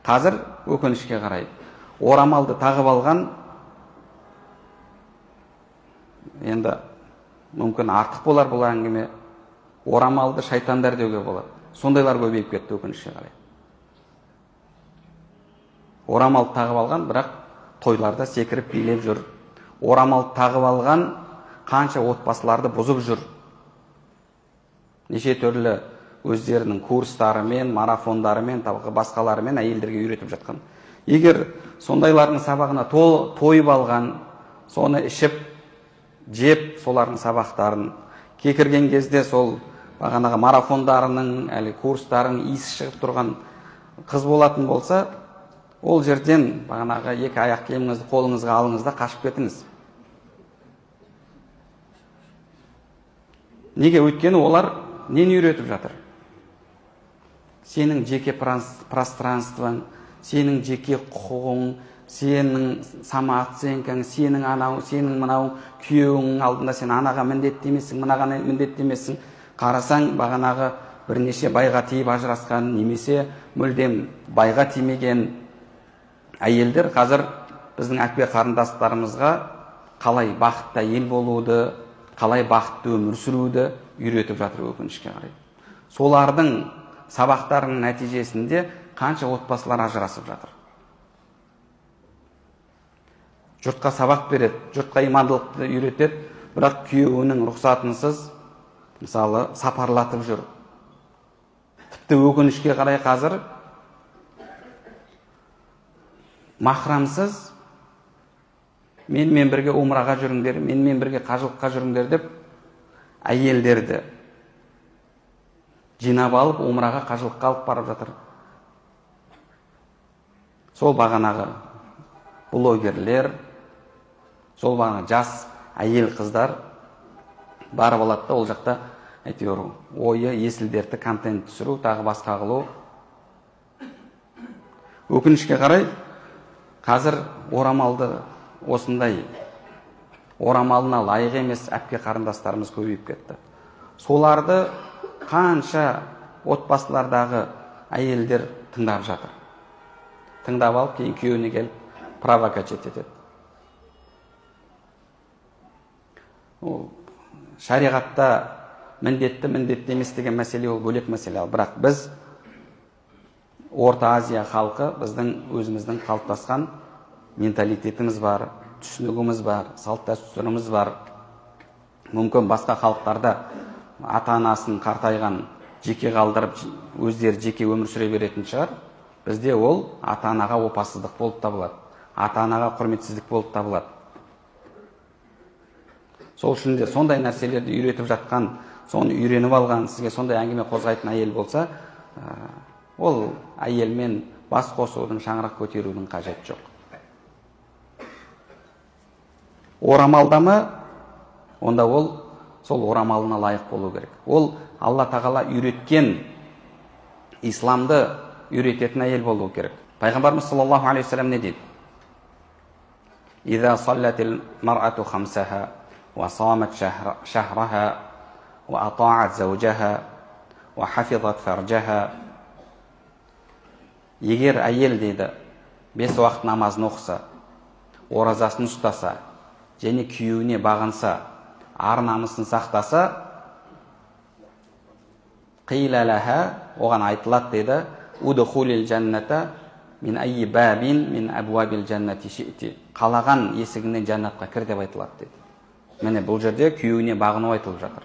Қазір өкінішке қарай орамалды тағып алған, енді мүмкін артық болар бұл әңгіме, орамалды шайтандар деуге болады. Сондайлар көбейіп кетті өкінішке қарай. Орамалды тағып алған, бірақ тойларда секіріп билеп жүр. Орамалды тағып алған қанша отбасыларды бұзып жүр. Неше түрлі өздерінің курстарымен, марафондарымен, басқаларымен әйелдерге үйретіп жатқан. Егер сондайлардың сабағына тойып алған, соны ішіп, жеп, солардың сабақтарын кекірген кезде сол бағанағы марафондарының, әлі курстарын иісі шығып тұрған қыз болатын болса, ол жерден бағанағы екі аяқ киіміңізді қолыңызға алыңыз да қашып кетіңіз. Неге? Өйткені олар нені үйретіп жатыр? Сенің жеке пространствоң, сенің жеке құқығың, сенің самооценкаң, сенің анау, сенің мынау, күйеуің алдында сен анаға міндетті емессің, мынаға міндетті емессің. Қарасаң, бағанағы бірнеше байға тиіп ажырасқан, немесе мүлдем байға тимеген әйелдер қазір біздің әпке қарындастарымызға қалай бақытты әйел болуды, қалай бақытты өмір сүруді үйретіп жатыр өкінішке қарай. Солардың сабақтарының нәтижесінде қанша отбасылар ажырасып жатыр. Жұртқа сабақ береді, жұртқа имандылықты үйретеді, бірақ күйеуінің рұқсатынсыз, мысалы, сапарлатып жүр. Тіпті өкінішке қарай қазір махрамсыз менімен бірге умраға жүріңдер, менімен бірге қажылыққа жүріңдер деп әйелдерді жинап алып, умраға қажылыққа алып барып жатыр. Сол бағанағы блогерлер, сол бағанағы жас әйел қыздар барып алады да, ол жақта әйтеуір ойы, есілдерді контент түсіру, тағы басқа қылу. Өкінішке қарай қазір орамалды осындай орамалына лайық емес әпке қарындастарымыз көбейіп кетті. Соларды қанша отбасылардағы әйелдер тыңдап жатыр. Тыңдап алып, кейін күйеуіне келіп провокация етеді. Шариғатта міндетті емес деген мәселе, ол бөлек мәселе. Бірақ біз Орта Азия халқы, біздің өзіміздің қалыптасқан менталитетіміз бар, түсінігіміз бар, салт дәстүріміз бар. Мүмкін басқа халықтарда ата-анасын қартайған жеке қалдырып, өздері жеке өмір сүре беретін шығар. Бізде ол ата-анаға опасыздық болып табылады, ата-анаға құрметсіздік болып табылады. Сол үшін де сондай нәрселерді үйретіп жатқан, соны үйреніп алған, сізге сондай әңгіме қозғайтын әйел болса, ол әйелмен бас қосудың, шаңырақ көтерудің қажеті жоқ. Орамалдама, онда ол сол орамалына лайық болу керек. Ол Алла тағала үйреткен, исламды үйрететін әйел болу керек. Пайғамбарымыз саллаллаху алейхи вассалам не дейді? «Иза саллатил мар'ату хамсаха, ва самат шахраха, ва атаат заужаха, ва хафизат фарджаха». Егер әйел дейді, 5 уақыт намазын оқыса, оразасын ұстаса, және күйеуіне бағынса, ар-намысын сақтаса, қиля лаха, оған айтылады дейді, удхулил жанната мин айи бабин мин абуабил жаннати ши'ти. Қалаған есігінен жаннатқа кір деп айтылады дейді. Міне бұл жерде күйеуіне бағыну айтылып жатыр.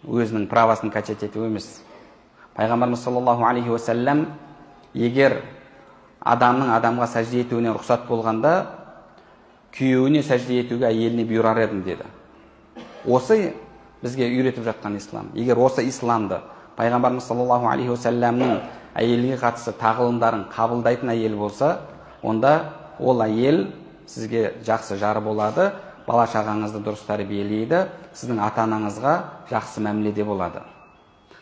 Өзінің правасын качать ету емес. Пайғамбарымыз саллаллаху алейхи уассалам, егер адамның адамға сәжде етуіне рұқсат болғанда, күйеуіне сәжде етуге әйеліне бұйырар едім деді. Осы бізге үйретіп жатқан ислам. Егер осы исламды Пайғамбарымыз саллаллаху алейхи уассаламның әйелге қатысты тағылымдарын қабылдайтын әйел болса, онда ол әйел сізге жақсы жары болады, бала шағаңызды дұрыс тәрбиелейді, сіздің ата-анаңызға жақсы мәміледе болады.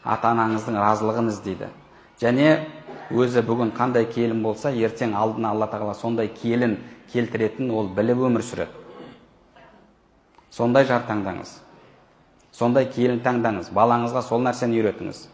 Ата-анаңыздың разылығын іздейді. Және өзі бүгін қандай келін болса, ертең алдына Алла тағала сондай келін келтіретін ол біліп өмір сүреді. Сондай жар таңдаңыз. Сондай келін таңдаңыз. Балаңызға сол нәрсені үйретіңіз.